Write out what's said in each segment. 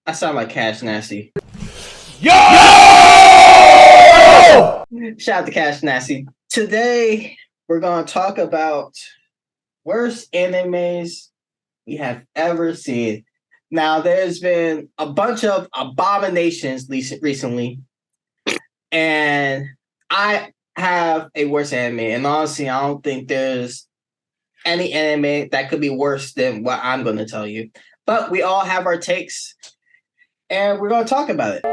I sound like Cash Nasty. Yo! Shout out to Cash Nasty. Today we're gonna talk about worst animes we have ever seen. Now, there's been a bunch of abominations recently, and I have a worse anime. And honestly, I don't think there's any anime that could be worse than what I'm going to tell you. But we all have our takes, and we're going to talk about it.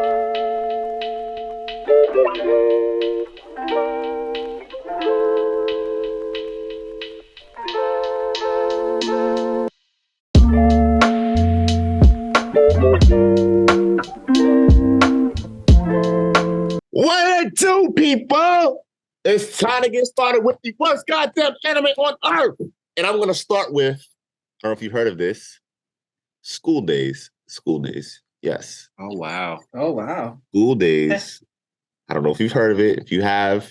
One, two, people. It's time to get started with the worst goddamn anime on earth. And I'm going to start with, I don't know if you've heard of this, School Days. School Days. Yes. Oh, wow. Oh, wow. School Days. I don't know if you've heard of it. If you have,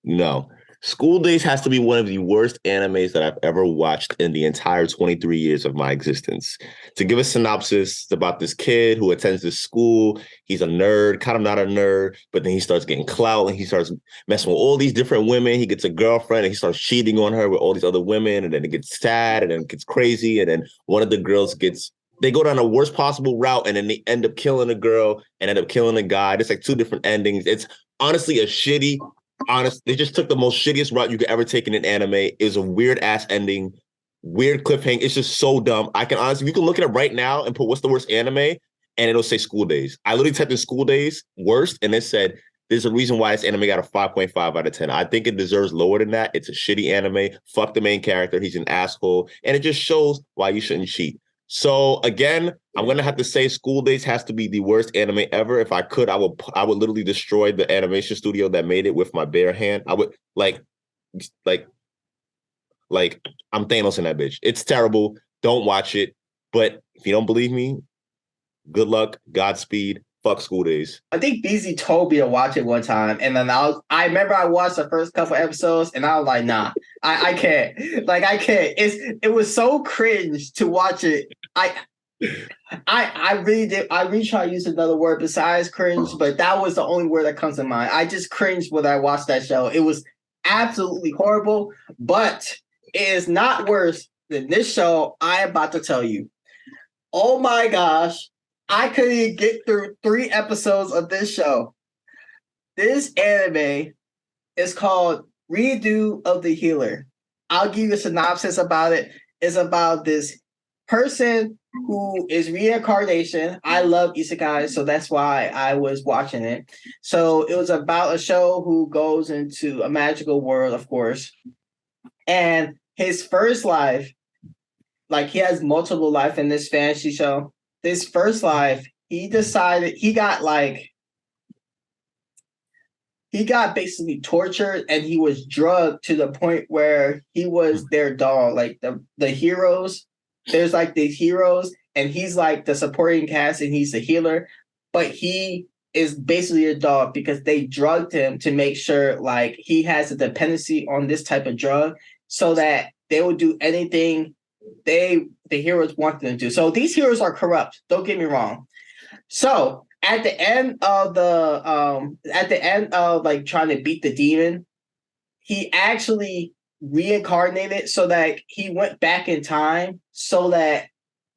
no. School Days has to be one of the worst animes that I've ever watched in the entire 23 years of my existence. To give a synopsis, it's about this kid who attends this school. He's a nerd, kind of not a nerd, but then he starts getting clout and he starts messing with all these different women. He gets a girlfriend and he starts cheating on her with all these other women. And then it gets sad and then it gets crazy. And then one of the girls they go down the worst possible route and then they end up killing a girl and end up killing a guy. It's like two different endings. It's honestly they just took the most shittiest route you could ever take in an anime. It was a weird ass ending, weird cliffhanger. It's just so dumb. I can honestly, you can look at it right now and put what's the worst anime, and it'll say School Days. I literally typed in School Days worst, and it said there's a reason why this anime got a 5.5 out of 10. I think it deserves lower than that. It's a shitty anime. Fuck the main character. He's an asshole, and it just shows why you shouldn't cheat. So again, I'm gonna have to say School Days has to be the worst anime ever. If I could, I would literally destroy the animation studio that made it with my bare hand. I would like I'm Thanos in that bitch. It's terrible. Don't watch it. But if you don't believe me, good luck, Godspeed. Fuck School Days. I think Beezzy told me to watch it one time, and then I remember I watched the first couple episodes, and I was like, nah, I can't. Like, I can't. It was so cringe to watch it. I really did. I really try to use another word besides cringe, but that was the only word that comes to mind. I just cringed when I watched that show. It was absolutely horrible, but it is not worse than this show I am about to tell you. Oh my gosh. I couldn't even get through 3 episodes of this show. This anime is called Redo of the Healer. I'll give you a synopsis about it. It's about this person who is reincarnation. I love isekai, so that's why I was watching it. So it was about a show who goes into a magical world, of course. And his first life, like he has multiple life in this fantasy show. This first life, he decided he got basically tortured and he was drugged to the point where he was their doll. Like the heroes, there's like these heroes, and he's like the supporting cast and he's the healer, but he is basically a dog because they drugged him to make sure like he has a dependency on this type of drug so that they will do anything the heroes want them to. So these heroes are corrupt. Don't get me wrong. So at the end of like trying to beat the demon, he actually reincarnated so that he went back in time so that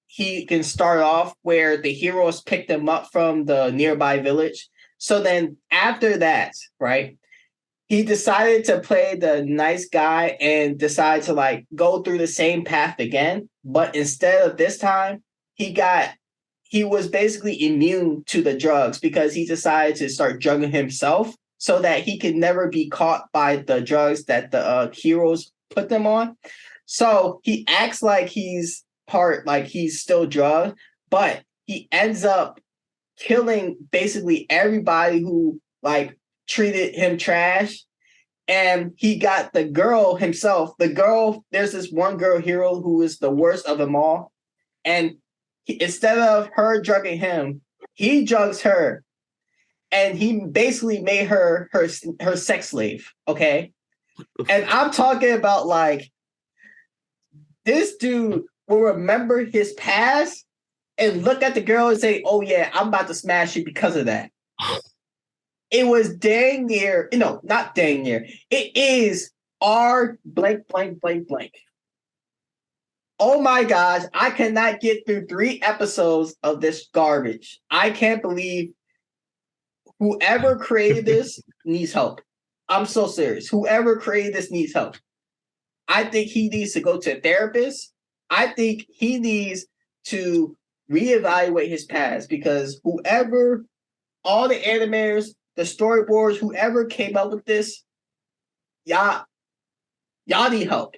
he can start off where the heroes picked him up from the nearby village. So then after that, right, he decided to play the nice guy and decided to like go through the same path again. But instead of this time, he was basically immune to the drugs because he decided to start drugging himself so that he could never be caught by the drugs that the heroes put them on. So he acts like he's still drugged, but he ends up killing basically everybody who like treated him trash. And he got the girl himself. There's this one girl hero who is the worst of them all. And instead of her drugging him, he drugs her. And he basically made her sex slave. Okay. And I'm talking about like this dude will remember his past and look at the girl and say, "Oh yeah, I'm about to smash you because of that." It was dang near, not dang near. It is R blank blank blank blank. Oh my gosh, I cannot get through 3 episodes of this garbage. I can't believe whoever created this needs help. I'm so serious. Whoever created this needs help. I think he needs to go to a therapist. I think he needs to reevaluate his past because all the animators, the storyboards, whoever came up with this, y'all need help.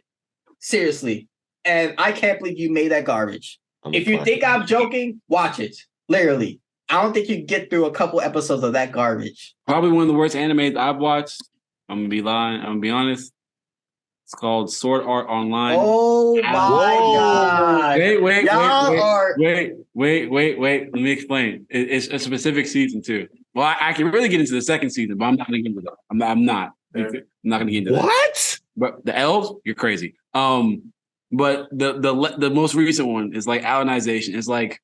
Seriously. And I can't believe you made that garbage. If you think I'm joking, watch it. Literally. I don't think you can get through a couple episodes of that garbage. Probably one of the worst animes I've watched. I'm gonna be lying. I'm gonna be honest. It's called Sword Art Online. Oh my god! Wait. Let me explain. It's a specific season too. Well, I can really get into the second season, but I'm not gonna get into that. I'm not gonna get into that. What? But the elves, you're crazy. But the most recent one is like Alanization. It's like,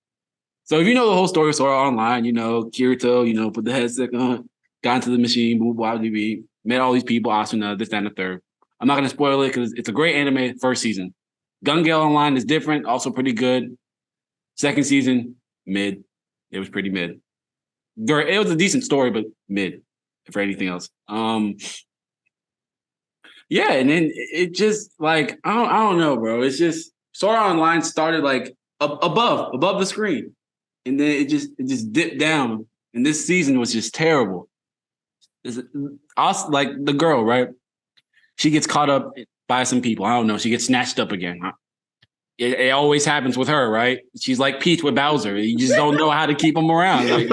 so if you know the whole story of Sword Art Online, Kirito, put the headset on, got into the machine, boop, blah, blah, blah, met all these people, Asuna, this, that, and the third. I'm not going to spoil it because it's a great anime first season. Gun Gale Online is different, also pretty good. Second season, mid. It was pretty mid. It was a decent story, but mid for anything else. Yeah, and then it just like I don't know, bro. It's just Sword Art Online started like above the screen, and then it just dipped down. And this season was just terrible. Like the girl, right? She gets caught up by some people. I don't know. She gets snatched up again. It always happens with her, right? She's like Peach with Bowser. You just don't know how to keep them around. Like,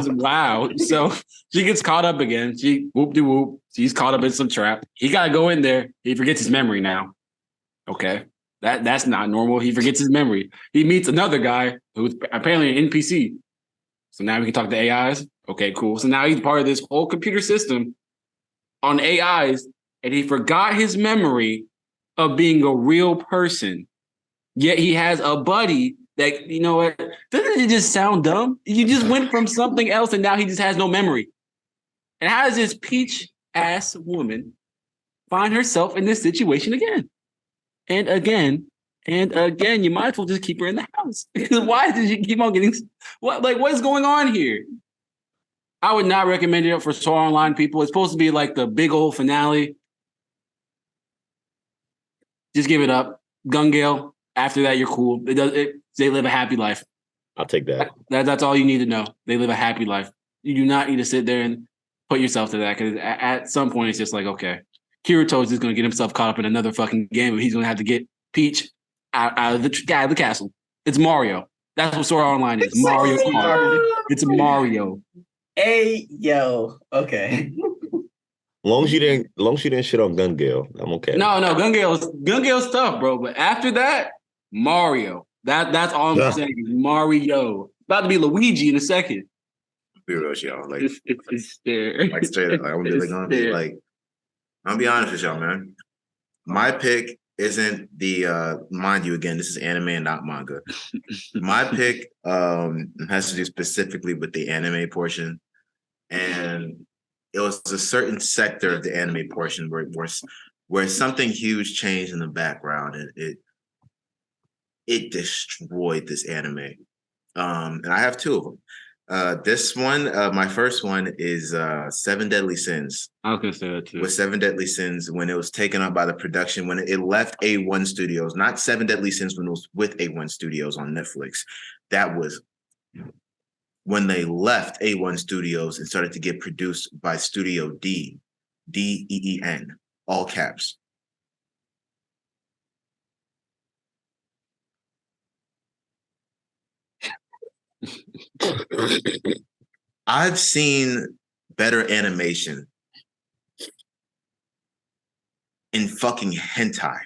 wow. So she gets caught up again. She whoop-de-whoop. She's caught up in some trap. He got to go in there. He forgets his memory now. Okay. That's not normal. He forgets his memory. He meets another guy who's apparently an NPC. So now we can talk to AIs. Okay, cool. So now he's part of this whole computer system on AIs, and he forgot his memory of being a real person. Yet he has a buddy that, you know what? Doesn't it just sound dumb? You just went from something else and now he just has no memory. And how does this peach ass woman find herself in this situation again? And again, and again, you might as well just keep her in the house. Why did she keep on getting what is going on here? I would not recommend it for Sword Art Online people. It's supposed to be like the big old finale. Just give it up. Gun Gale. After that, you're cool. They live a happy life. I'll take that. That's all you need to know. They live a happy life. You do not need to sit there and put yourself to that because at some point it's just like, okay, Kirito is just going to get himself caught up in another fucking game, but he's going to have to get Peach out of the castle. It's Mario. That's what Sword Art Online is. Mario Kart. It's Mario. Hey, yo. Okay. Long as you didn't shit on Gun Gale, I'm okay. No, Gun Gale's tough, bro. But after that, Mario. That's all I'm saying. Mario. About to be Luigi in a second. Be real with y'all. Like, it's there. Like straight up. Like, I'm really gonna be like, I'll be honest with y'all, man. My pick isn't the mind you again, this is anime and not manga. My pick has to do specifically with the anime portion. And it was a certain sector of the anime portion where something huge changed in the background, and it destroyed this anime. And I have 2 of them. This one, my first one is 7 Deadly Sins. I was gonna say that too. With 7 Deadly Sins, when it was taken up by the production, when it left A1 Studios, not 7 Deadly Sins when it was with A1 Studios on Netflix. That was when they left A1 Studios and started to get produced by Studio D, D-E-E-N, all caps. I've seen better animation in fucking hentai.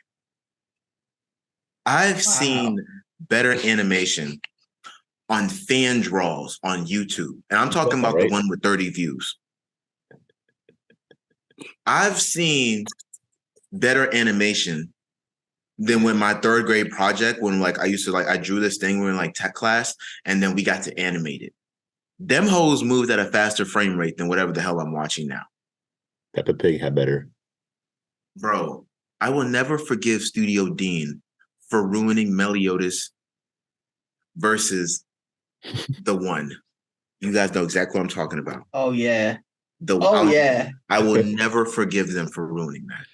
I've seen better animation on fan draws on YouTube. And I'm talking about the one with 30 views. I've seen better animation Then when my third grade project, when like I used to like I drew this thing, we were in like tech class, and then we got to animate it. Them hoes moved at a faster frame rate than whatever the hell I'm watching now. Peppa Pig had better. Bro, I will never forgive Studio Dean for ruining Meliodas versus the one. You guys know exactly what I'm talking about. Oh yeah. I will never forgive them for ruining that.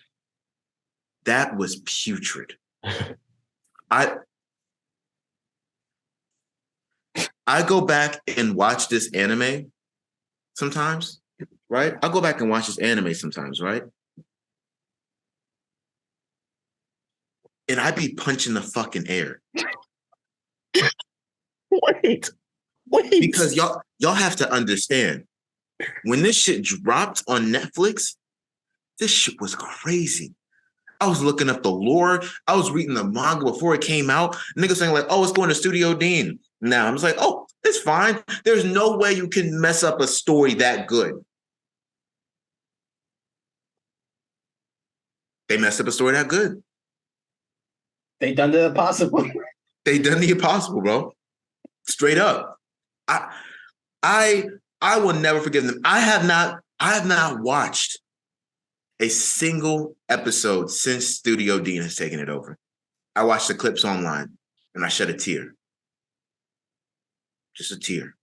That was putrid. I go back and watch this anime sometimes, right? I go back and watch this anime sometimes, right? And I be punching the fucking air. Wait. Because y'all have to understand, when this shit dropped on Netflix, this shit was crazy. I was looking up the lore. I was reading the manga before it came out. Niggas saying like, oh, it's going to Studio Dean. Now I'm just like, oh, it's fine. There's no way you can mess up a story that good. They messed up a story that good. They done the impossible. They done the impossible, bro. Straight up. I will never forgive them. I have not watched a single episode since Studio Dean has taken it over. I watched the clips online and I shed a tear. Just a tear.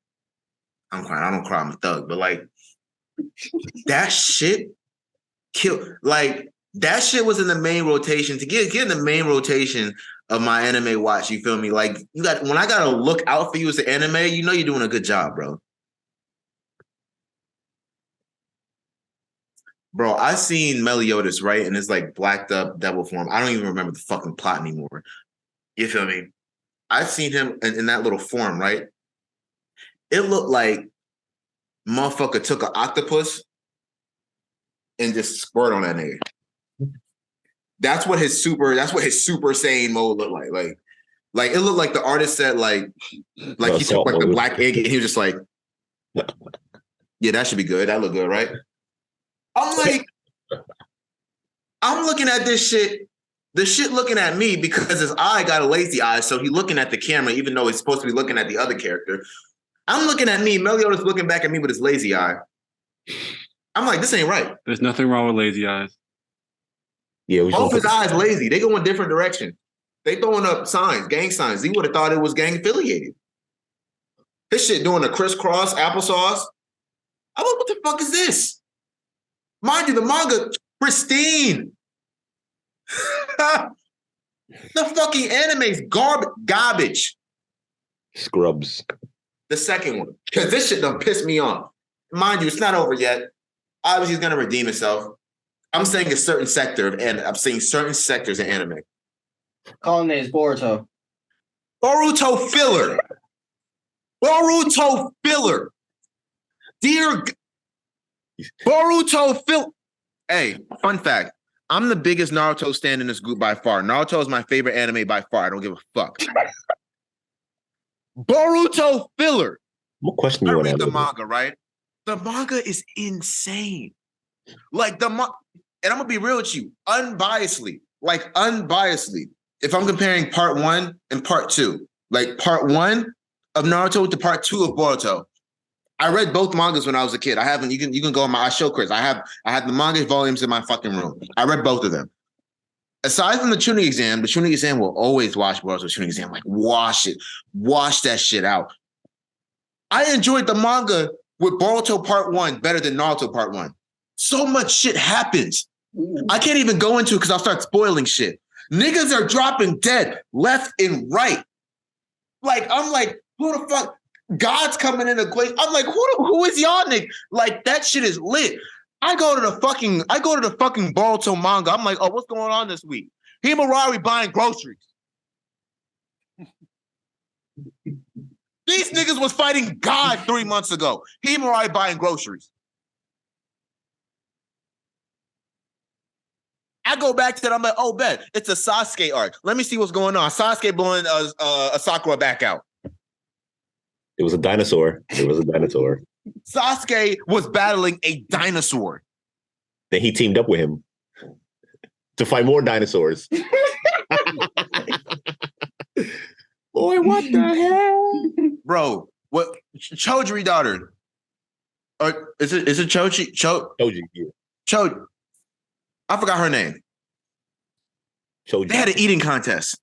I'm crying. I don't cry. I'm a thug. But like that shit killed. Like that shit was in the main rotation. To get in the main rotation of my anime watch, you feel me? Like when I gotta look out for you as an anime, you know you're doing a good job, bro. Bro, I seen Meliodas, right? And it's like blacked up devil form. I don't even remember the fucking plot anymore. You feel me? I seen him in that little form, right? It looked like motherfucker took an octopus and just squirt on that nigga. That's what his super Saiyan mode looked like. Like it looked like the artist said like he took like the black egg and he was just like, yeah, that should be good. That look good, right? I'm like, I'm looking at this shit, the shit looking at me because his eye got a lazy eye, so he's looking at the camera even though he's supposed to be looking at the other character. I'm looking at me, Meliodas looking back at me with his lazy eye. I'm like, this ain't right. There's nothing wrong with lazy eyes. Yeah, both his eyes lazy. They go in different directions. They throwing up signs, gang signs. He would have thought it was gang affiliated. This shit doing a crisscross applesauce. I'm like, what the fuck is this? Mind you, the manga, pristine. The fucking anime's garbage. Scrubs. The second one. Because this shit done pissed me off. Mind you, it's not over yet. Obviously, he's going to redeem himself. I'm saying a certain sector of anime. I'm saying certain sectors of anime. Calling it is Boruto. Boruto filler. Boruto filler. Dear Boruto filler. Hey, fun fact. I'm the biggest Naruto stan in this group by far. Naruto is my favorite anime by far. I don't give a fuck. Boruto filler. What question you I want to read the manga, right? The manga is insane. Like and I'm gonna be real with you, unbiasedly. If I'm comparing part 1 and part 2, like part 1 of Naruto to part 2 of Boruto, I read both mangas when I was a kid. I haven't. You can go on I show Chris. I have the manga volumes in my fucking room. I read both of them. Aside from the Chunin exam will always watch Boruto's Chunin exam. Like wash that shit out. I enjoyed the manga with Boruto part 1 better than Naruto part 1. So much shit happens. I can't even go into it because I'll start spoiling shit. Niggas are dropping dead left and right. Like, I'm like, who the fuck? God's coming in a place. I'm like, who is y'all nigga? Like, that shit is lit. I go to the fucking Boruto manga. I'm like, oh, what's going on this week? Himawari buying groceries. These niggas was fighting God 3 months ago. Himawari buying groceries. I go back to that. I'm like, oh, bet it's a Sasuke arc. Let me see what's going on. Sasuke blowing a Sakura back out. It was a dinosaur. Sasuke was battling a dinosaur. Then he teamed up with him to fight more dinosaurs. Boy, what the hell? Bro, what Chodri daughter? Or is it Choji? Choji, yeah. Cho. I forgot her name. Choji. They had an eating contest.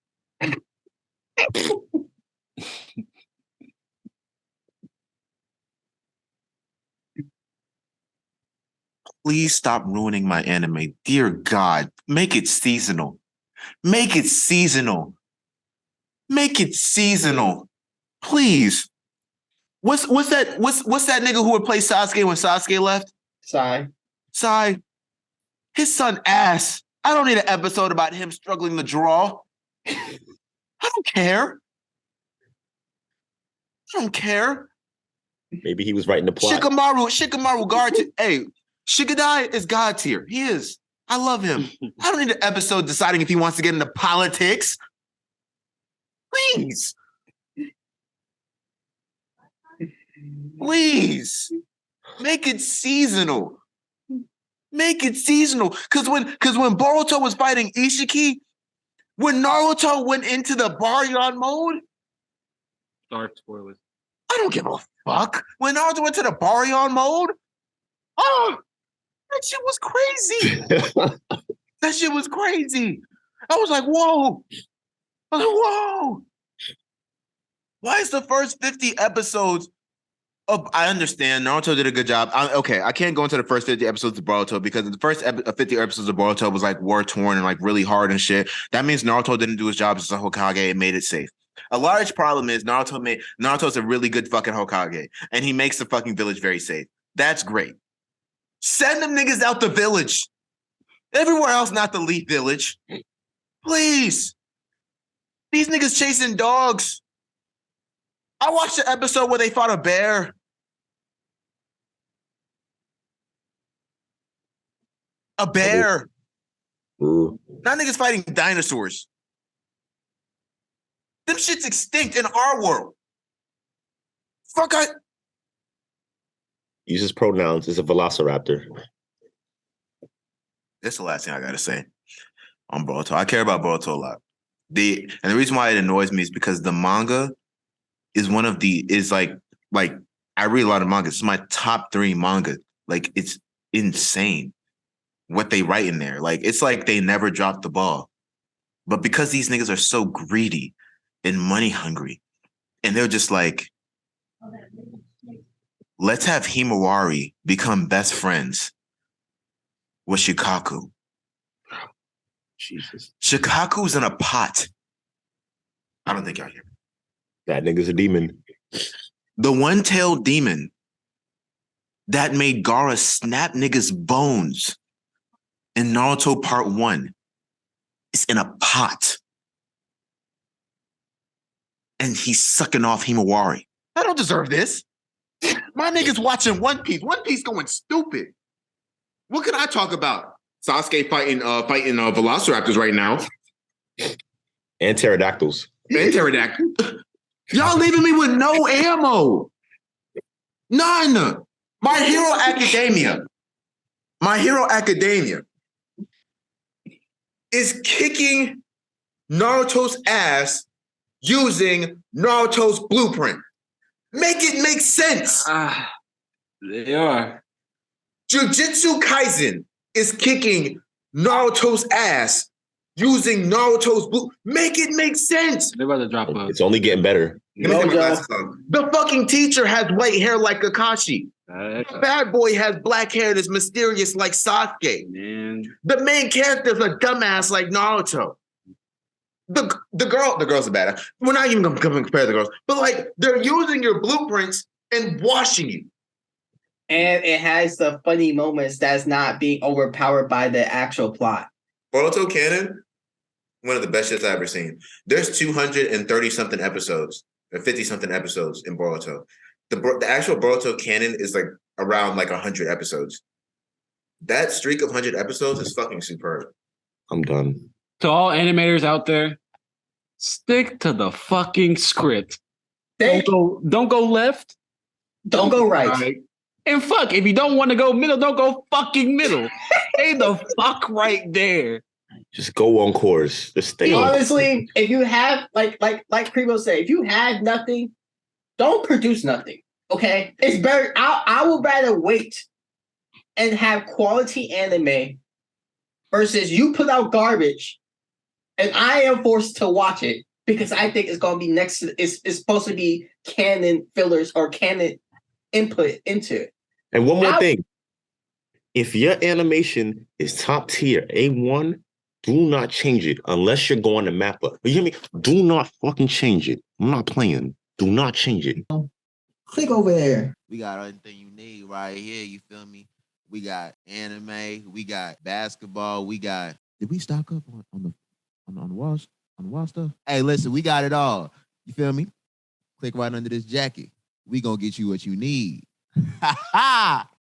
Please stop ruining my anime. Dear God, make it seasonal. Make it seasonal. Make it seasonal. Please. What's that nigga who would play Sasuke when Sasuke left? Sai. His son ass. I don't need an episode about him struggling to draw. I don't care. I don't care. Maybe he was writing the plot. Shikamaru God tier. Hey, Shigadai is God tier. He is. I love him. I don't need an episode deciding if he wants to get into politics. Please. Please. Make it seasonal. Make it seasonal. Because when Boruto was fighting Ishiki, when Naruto went into the Baryon mode, Dark spoilers. I don't give a fuck. When Naruto went to the Baryon mode, oh, that shit was crazy. That shit was crazy. I was like, whoa. I was like, whoa. Why is the first 50 episodes of, I understand Naruto did a good job. I can't go into the first 50 episodes of Boruto because the first 50 episodes of Boruto was like war torn and like really hard and shit. That means Naruto didn't do his job as a Hokage and made it safe. A large problem is Naruto's a really good fucking Hokage and he makes the fucking village very safe. That's great. Send them niggas out the village. Everywhere else, not the Leaf Village. Please. These niggas chasing dogs. I watched the episode where they fought a bear. A bear. Ooh. Now niggas fighting dinosaurs. Them shit's extinct in our world. Fuck, Uses pronouns. Is a velociraptor. That's the last thing I gotta say on Boruto. I care about Boruto a lot. And the reason why it annoys me is because the manga is like I read a lot of manga. It's my top 3 manga. Like it's insane what they write in there. Like it's like they never dropped the ball. But because these niggas are so greedy and money hungry, and they're just like, let's have Himawari become best friends with Shikaku. Jesus. Shikaku's in a pot. I don't think y'all hear me. That nigga's a demon. The one-tailed demon that made Gaara snap niggas' bones in Naruto Part 1 is in a pot. And he's sucking off Himawari. I don't deserve this. My niggas watching One Piece. One Piece going stupid. What can I talk about? Sasuke fighting velociraptors right now. And pterodactyls. And pterodactyls. Y'all leaving me with no ammo. None. My Hero Academia. My Hero Academia is kicking Naruto's ass using Naruto's blueprint. Make it make sense. They are. Jujutsu Kaisen is kicking Naruto's ass using Naruto's blue. Make it make sense. They're about to drop a. It's only getting better. Let me take my glasses off. The fucking teacher has white hair like Kakashi. The bad boy has black hair that's mysterious like Sasuke. Man. The main character's a dumbass like Naruto. The girls are bad. We're not even gonna compare the girls, but like they're using your blueprints and washing you. And it has the funny moments that's not being overpowered by the actual plot. Boruto canon, one of the best shits I've ever seen. There's 230 something episodes or 50 something episodes in Boruto. The actual Boruto canon is like around like 100 episodes. That streak of 100 episodes is fucking superb. I'm done. To all animators out there, stick to the fucking script. Don't go left. Don't go right. And fuck, if you don't want to go middle, don't go fucking middle. Stay the fuck right there. Just go on course. Just stay on course. Honestly, if you have like Primo said, if you had nothing, don't produce nothing. Okay, it's better. I would rather wait and have quality anime versus you put out garbage and I am forced to watch it because I think it's gonna be next to it's supposed to be canon fillers or canon input into it. And one more thing. If your animation is top tier, A1, do not change it unless you're going to Mappa. You hear me? Do not fucking change it. I'm not playing. Do not change it. Click over there. We got everything you need right here. You feel me? We got anime. We got basketball. We got. Did we stock up on the wall stuff? Hey, listen, we got it all. You feel me? Click right under this jacket. We gonna get you what you need. Ha ha!